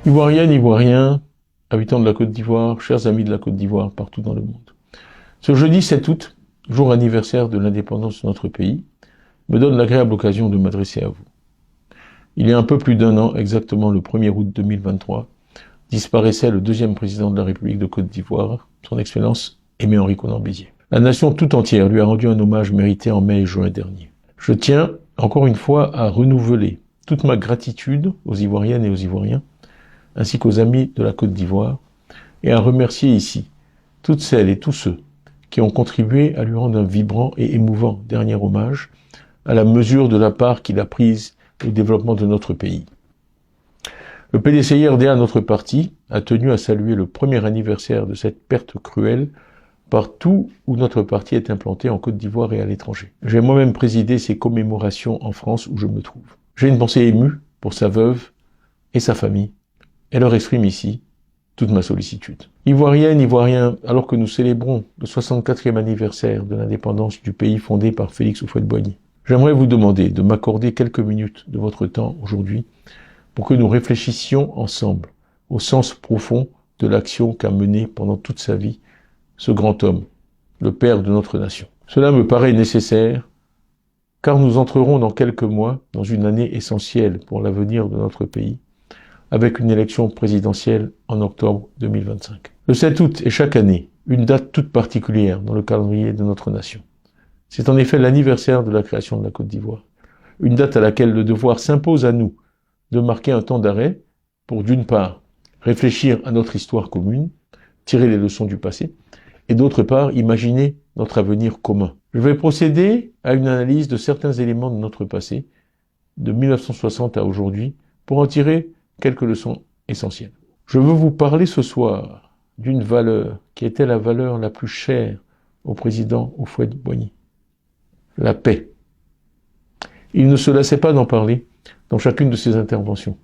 Ivoiriennes, Ivoiriens, habitants de la Côte d'Ivoire, chers amis de la Côte d'Ivoire partout dans le monde. Ce jeudi 7 août, jour anniversaire de l'indépendance de notre pays, me donne l'agréable occasion de m'adresser à vous. Il y a un peu plus d'un an, exactement le 1er août 2023, disparaissait le deuxième président de la République de Côte d'Ivoire, son Excellence Aimé Henri Konan Bédié. La nation tout entière lui a rendu un hommage mérité en mai et juin dernier. Je tiens, encore une fois, à renouveler toute ma gratitude aux Ivoiriennes et aux Ivoiriens, ainsi qu'aux amis de la Côte d'Ivoire, et à remercier ici toutes celles et tous ceux qui ont contribué à lui rendre un vibrant et émouvant dernier hommage à la mesure de la part qu'il a prise au développement de notre pays. Le PDCI-RDA, notre parti, a tenu à saluer le premier anniversaire de cette perte cruelle partout où notre parti est implanté en Côte d'Ivoire et à l'étranger. J'ai moi-même présidé ces commémorations en France où je me trouve. J'ai une pensée émue pour sa veuve et sa famille, et leur exprime ici toute ma sollicitude. Ivoiriennes, Ivoiriens, alors que nous célébrons le 64e anniversaire de l'indépendance du pays fondé par Félix Houphouët-Boigny, j'aimerais vous demander de m'accorder quelques minutes de votre temps aujourd'hui pour que nous réfléchissions ensemble au sens profond de l'action qu'a menée pendant toute sa vie ce grand homme, le père de notre nation. Cela me paraît nécessaire car nous entrerons dans quelques mois dans une année essentielle pour l'avenir de notre pays, avec une élection présidentielle en octobre 2025. Le 7 août est chaque année une date toute particulière dans le calendrier de notre nation. C'est en effet l'anniversaire de la création de la Côte d'Ivoire, une date à laquelle le devoir s'impose à nous de marquer un temps d'arrêt pour, d'une part, réfléchir à notre histoire commune, tirer les leçons du passé, et d'autre part, imaginer notre avenir commun. Je vais procéder à une analyse de certains éléments de notre passé, de 1960 à aujourd'hui, pour en tirer quelques leçons essentielles. Je veux vous parler ce soir d'une valeur qui était la valeur la plus chère au président Houphouët-Boigny, la paix. Il ne se lassait pas d'en parler dans chacune de ses interventions,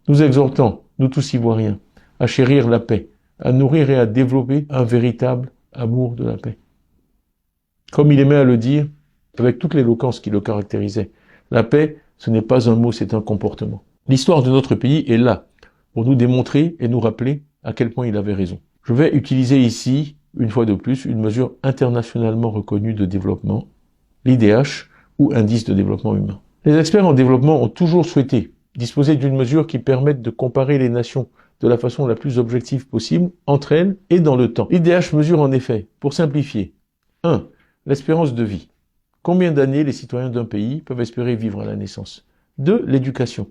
nous exhortant, nous tous Ivoiriens, à chérir la paix, à nourrir et à développer un véritable amour de la paix. Comme il aimait à le dire, avec toute l'éloquence qui le caractérisait, la paix, ce n'est pas un mot, c'est un comportement. L'histoire de notre pays est là pour nous démontrer et nous rappeler à quel point il avait raison. Je vais utiliser ici, une fois de plus, une mesure internationalement reconnue de développement, l'IDH, ou Indice de développement humain. Les experts en développement ont toujours souhaité disposer d'une mesure qui permette de comparer les nations de la façon la plus objective possible entre elles et dans le temps. L'IDH mesure en effet, pour simplifier, 1. L'espérance de vie. Combien d'années les citoyens d'un pays peuvent espérer vivre à la naissance? 2. L'éducation.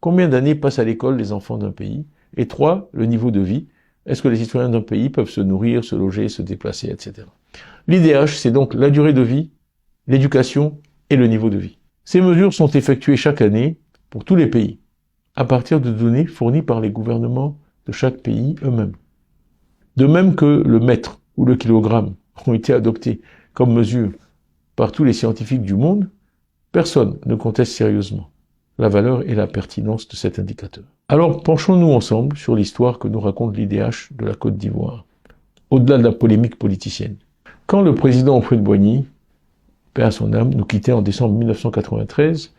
Combien d'années passent à l'école les enfants d'un pays? Et 3. Le niveau de vie. Est-ce que les citoyens d'un pays peuvent se nourrir, se loger, se déplacer, etc. L'IDH, c'est donc la durée de vie, l'éducation et le niveau de vie. Ces mesures sont effectuées chaque année pour tous les pays, à partir de données fournies par les gouvernements de chaque pays eux-mêmes. De même que le mètre ou le kilogramme ont été adoptés comme mesure par tous les scientifiques du monde, personne ne conteste sérieusement la valeur et la pertinence de cet indicateur. Alors penchons-nous ensemble sur l'histoire que nous raconte l'IDH de la Côte d'Ivoire, au-delà de la polémique politicienne. Quand le président Houphouët-Boigny, paix à son âme, nous quittait en décembre 1993,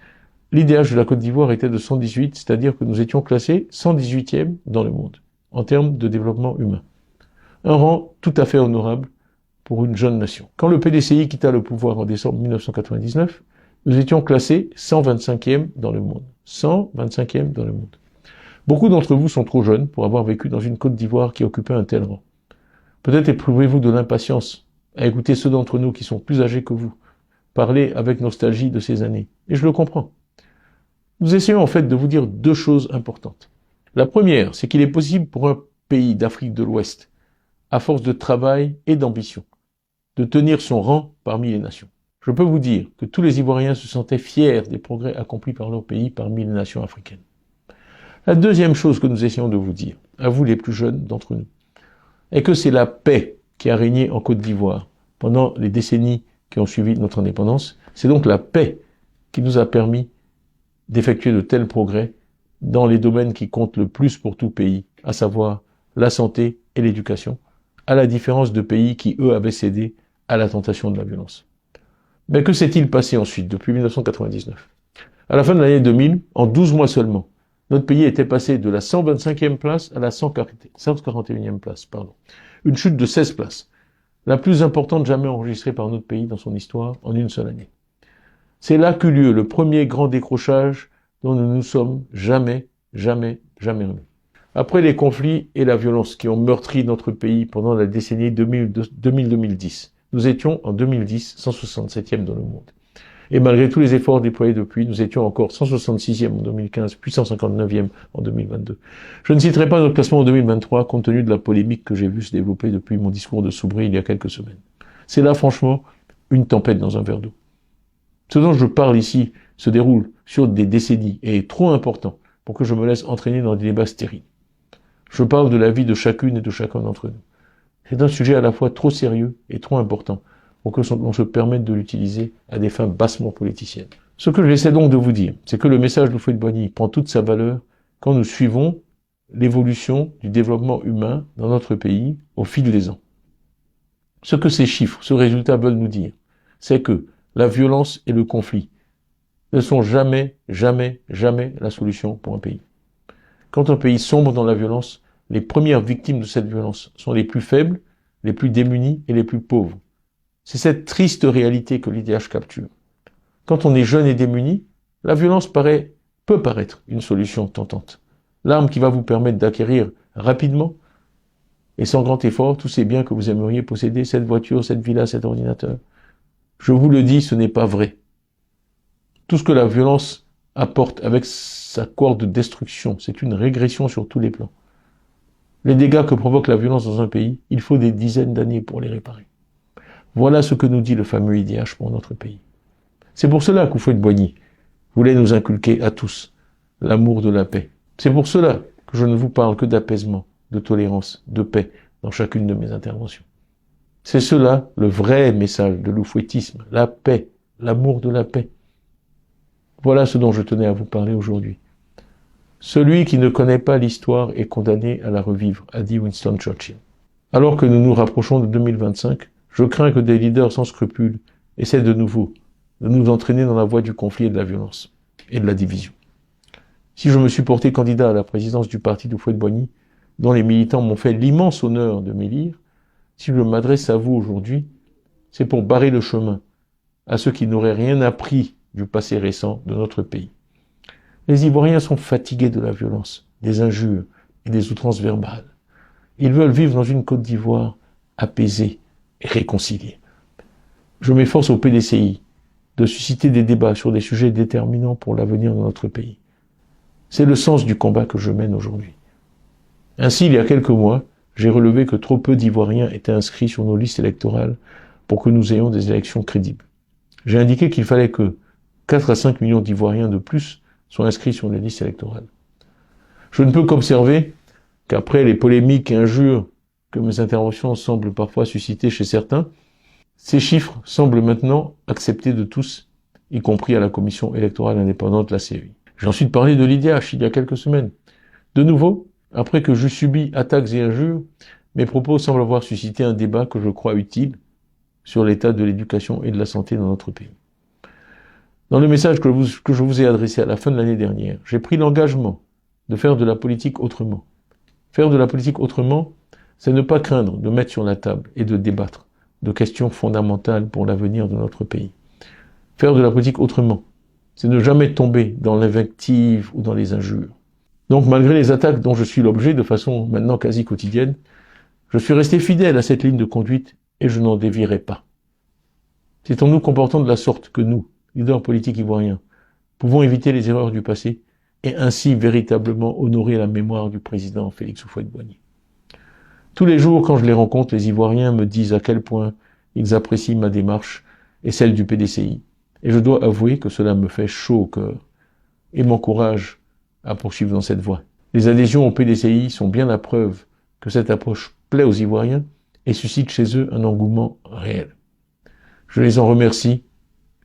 l'IDH de la Côte d'Ivoire était de 118, c'est-à-dire que nous étions classés 118e dans le monde, en termes de développement humain. Un rang tout à fait honorable pour une jeune nation. Quand le PDCI quitta le pouvoir en décembre 1999, nous étions classés 125e dans le monde. 125e dans le monde. Beaucoup d'entre vous sont trop jeunes pour avoir vécu dans une Côte d'Ivoire qui occupait un tel rang. Peut-être éprouvez-vous de l'impatience à écouter ceux d'entre nous qui sont plus âgés que vous parler avec nostalgie de ces années. Et je le comprends. Nous essayons en fait de vous dire deux choses importantes. La première, c'est qu'il est possible pour un pays d'Afrique de l'Ouest, à force de travail et d'ambition, de tenir son rang parmi les nations. Je peux vous dire que tous les Ivoiriens se sentaient fiers des progrès accomplis par leur pays parmi les nations africaines. La deuxième chose que nous essayons de vous dire, à vous les plus jeunes d'entre nous, est que c'est la paix qui a régné en Côte d'Ivoire pendant les décennies qui ont suivi notre indépendance. C'est donc la paix qui nous a permis d'effectuer de tels progrès dans les domaines qui comptent le plus pour tout pays, à savoir la santé et l'éducation, à la différence de pays qui, eux, avaient cédé à la tentation de la violence. Mais que s'est-il passé ensuite, depuis 1999? À la fin de l'année 2000, en 12 mois seulement, notre pays était passé de la 125e place à la 141e place. Une chute de 16 places. La plus importante jamais enregistrée par notre pays dans son histoire en une seule année. C'est là qu'eut lieu le premier grand décrochage dont nous nous sommes jamais remis. Après les conflits et la violence qui ont meurtri notre pays pendant la décennie 2000-2010, nous étions en 2010 167e dans le monde. Et malgré tous les efforts déployés depuis, nous étions encore 166e en 2015, puis 159e en 2022. Je ne citerai pas notre classement en 2023, compte tenu de la polémique que j'ai vue se développer depuis mon discours de Soubry il y a quelques semaines. C'est là, franchement, une tempête dans un verre d'eau. Ce dont je parle ici se déroule sur des décennies et est trop important pour que je me laisse entraîner dans des débats stériles. Je parle de la vie de chacune et de chacun d'entre nous. C'est un sujet à la fois trop sérieux et trop important pour que l'on se permette de l'utiliser à des fins bassement politiciennes. Ce que j'essaie donc de vous dire, c'est que le message de Houphouët-Boigny prend toute sa valeur quand nous suivons l'évolution du développement humain dans notre pays au fil des ans. Ce que ces chiffres, ce résultat veulent nous dire, c'est que la violence et le conflit ne sont jamais la solution pour un pays. Quand un pays sombre dans la violence, les premières victimes de cette violence sont les plus faibles, les plus démunis et les plus pauvres. C'est cette triste réalité que l'IDH capture. Quand on est jeune et démuni, la violence peut paraître une solution tentante. L'arme qui va vous permettre d'acquérir rapidement et sans grand effort tous ces biens que vous aimeriez posséder, cette voiture, cette villa, cet ordinateur. Je vous le dis, ce n'est pas vrai. Tout ce que la violence apporte avec sa cohorte de destruction, c'est une régression sur tous les plans. Les dégâts que provoque la violence dans un pays, il faut des dizaines d'années pour les réparer. Voilà ce que nous dit le fameux IDH pour notre pays. C'est pour cela qu'Houphouët-Boigny voulait nous inculquer à tous l'amour de la paix. C'est pour cela que je ne vous parle que d'apaisement, de tolérance, de paix dans chacune de mes interventions. C'est cela le vrai message de l'oufouettisme, la paix, l'amour de la paix. Voilà ce dont je tenais à vous parler aujourd'hui. Celui qui ne connaît pas l'histoire est condamné à la revivre, a dit Winston Churchill. Alors que nous nous rapprochons de 2025, je crains que des leaders sans scrupules essaient de nouveau de nous entraîner dans la voie du conflit et de la violence et de la division. Si je me suis porté candidat à la présidence du parti d'Houphouët-Boigny, dont les militants m'ont fait l'immense honneur de m'élire, si je m'adresse à vous aujourd'hui, c'est pour barrer le chemin à ceux qui n'auraient rien appris du passé récent de notre pays. Les Ivoiriens sont fatigués de la violence, des injures et des outrances verbales. Ils veulent vivre dans une Côte d'Ivoire apaisée et réconciliée. Je m'efforce au PDCI de susciter des débats sur des sujets déterminants pour l'avenir de notre pays. C'est le sens du combat que je mène aujourd'hui. Ainsi, il y a quelques mois, j'ai relevé que trop peu d'Ivoiriens étaient inscrits sur nos listes électorales pour que nous ayons des élections crédibles. J'ai indiqué qu'il fallait que 4 à 5 millions d'Ivoiriens de plus soient inscrits sur les listes électorales. Je ne peux qu'observer qu'après les polémiques et injures que mes interventions semblent parfois susciter chez certains, ces chiffres semblent maintenant acceptés de tous, y compris à la Commission électorale indépendante, la CEI. J'ai ensuite parlé de l'IDH il y a quelques semaines. De nouveau, après que j'eus subi attaques et injures, mes propos semblent avoir suscité un débat que je crois utile sur l'état de l'éducation et de la santé dans notre pays. Dans le message que je vous ai adressé à la fin de l'année dernière, j'ai pris l'engagement de faire de la politique autrement. Faire de la politique autrement, c'est ne pas craindre de mettre sur la table et de débattre de questions fondamentales pour l'avenir de notre pays. Faire de la politique autrement, c'est ne jamais tomber dans l'invective ou dans les injures. Donc, malgré les attaques dont je suis l'objet de façon maintenant quasi quotidienne, je suis resté fidèle à cette ligne de conduite et je n'en dévierai pas. C'est en nous comportant de la sorte que nous, leaders politiques ivoiriens, pouvons éviter les erreurs du passé et ainsi véritablement honorer la mémoire du président Félix Houphouët-Boigny. Tous les jours, quand je les rencontre, les Ivoiriens me disent à quel point ils apprécient ma démarche et celle du PDCI. Et je dois avouer que cela me fait chaud au cœur et m'encourage à poursuivre dans cette voie. Les adhésions au PDCI sont bien la preuve que cette approche plaît aux Ivoiriens et suscite chez eux un engouement réel. Je les en remercie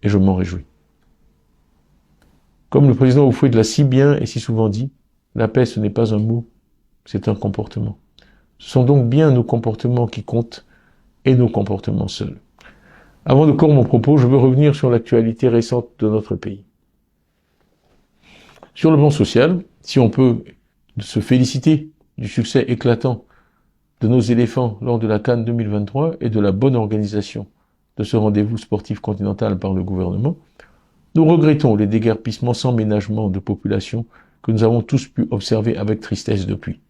et je m'en réjouis. Comme le président Houphouët l'a si bien et si souvent dit, la paix ce n'est pas un mot, c'est un comportement. Ce sont donc bien nos comportements qui comptent et nos comportements seuls. Avant de clore mon propos, je veux revenir sur l'actualité récente de notre pays. Sur le plan social, si on peut se féliciter du succès éclatant de nos éléphants lors de la CAN 2023 et de la bonne organisation de ce rendez-vous sportif continental par le gouvernement, nous regrettons les déguerpissements sans ménagement de population que nous avons tous pu observer avec tristesse depuis.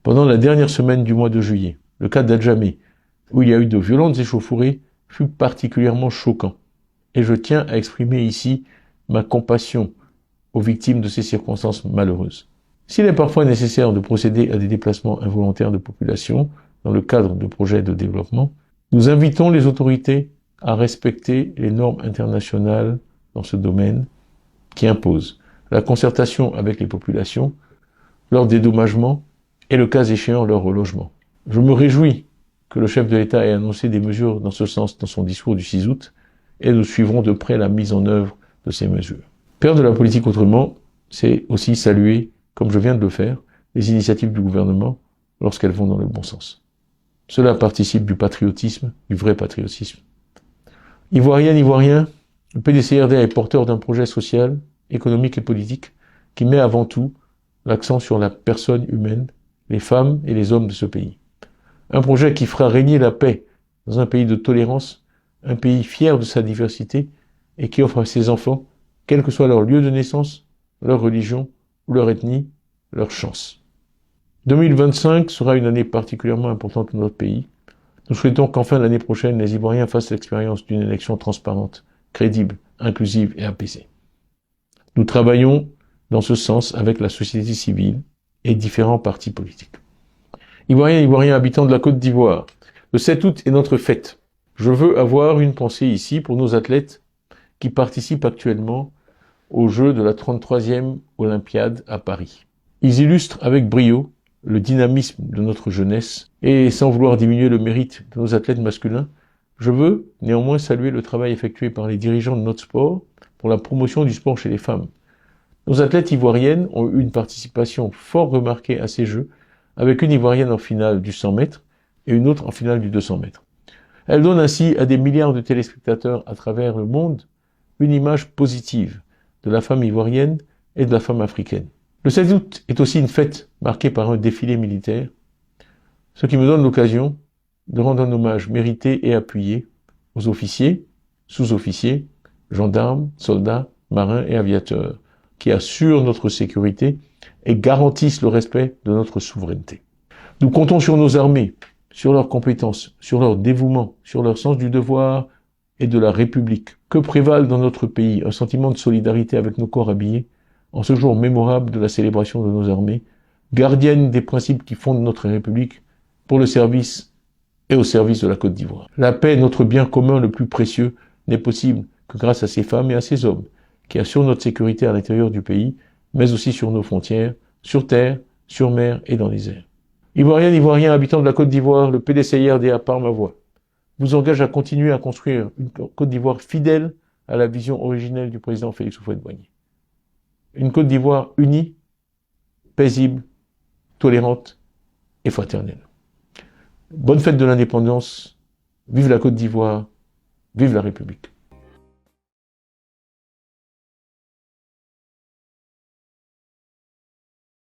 Pendant la dernière semaine du mois de juillet, le cas d'Adjamé, où il y a eu de violentes échauffourées, fut particulièrement choquant. Et je tiens à exprimer ici ma compassion aux victimes de ces circonstances malheureuses. S'il est parfois nécessaire de procéder à des déplacements involontaires de population dans le cadre de projets de développement, nous invitons les autorités à respecter les normes internationales dans ce domaine qui imposent la concertation avec les populations, leur dédommagement et le cas échéant leur relogement. Je me réjouis que le chef de l'État ait annoncé des mesures dans ce sens dans son discours du 6 août et nous suivrons de près la mise en œuvre de ces mesures. Faire de la politique autrement, c'est aussi saluer, comme je viens de le faire, les initiatives du gouvernement lorsqu'elles vont dans le bon sens. Cela participe du patriotisme, du vrai patriotisme. Ivoirienne, Ivoirien, le PDCRD est porteur d'un projet social, économique et politique qui met avant tout l'accent sur la personne humaine, les femmes et les hommes de ce pays. Un projet qui fera régner la paix dans un pays de tolérance, un pays fier de sa diversité et qui offre à ses enfants, quel que soit leur lieu de naissance, leur religion ou leur ethnie, leur chance. 2025 sera une année particulièrement importante pour notre pays. Nous souhaitons qu'enfin l'année prochaine, les Ivoiriens fassent l'expérience d'une élection transparente, crédible, inclusive et apaisée. Nous travaillons dans ce sens avec la société civile et différents partis politiques. Ivoiriens, Ivoiriens, habitants de la Côte d'Ivoire, le 7 août est notre fête. Je veux avoir une pensée ici pour nos athlètes qui participent actuellement aux Jeux de la 33e Olympiade à Paris. Ils illustrent avec brio le dynamisme de notre jeunesse et sans vouloir diminuer le mérite de nos athlètes masculins, je veux néanmoins saluer le travail effectué par les dirigeants de notre sport pour la promotion du sport chez les femmes. Nos athlètes ivoiriennes ont eu une participation fort remarquée à ces Jeux, avec une Ivoirienne en finale du 100 mètres et une autre en finale du 200 mètres. Elles donnent ainsi à des milliards de téléspectateurs à travers le monde une image positive de la femme ivoirienne et de la femme africaine. Le 7 août est aussi une fête marquée par un défilé militaire, ce qui me donne l'occasion de rendre un hommage mérité et appuyé aux officiers, sous-officiers, gendarmes, soldats, marins et aviateurs, qui assurent notre sécurité et garantissent le respect de notre souveraineté. Nous comptons sur nos armées, sur leurs compétences, sur leur dévouement, sur leur sens du devoir et de la République. Que prévale dans notre pays un sentiment de solidarité avec nos corps habillés en ce jour mémorable de la célébration de nos armées, gardiennes des principes qui fondent notre République pour le service et au service de la Côte d'Ivoire. La paix, notre bien commun le plus précieux, n'est possible que grâce à ces femmes et à ces hommes qui assurent notre sécurité à l'intérieur du pays, mais aussi sur nos frontières, sur terre, sur mer et dans les airs. Ivoiriennes, Ivoiriens, habitants de la Côte d'Ivoire, le PDCIRDA par ma voix vous engage à continuer à construire une Côte d'Ivoire fidèle à la vision originelle du président Félix Houphouët-Boigny. Une Côte d'Ivoire unie, paisible, tolérante et fraternelle. Bonne fête de l'indépendance, vive la Côte d'Ivoire, vive la République.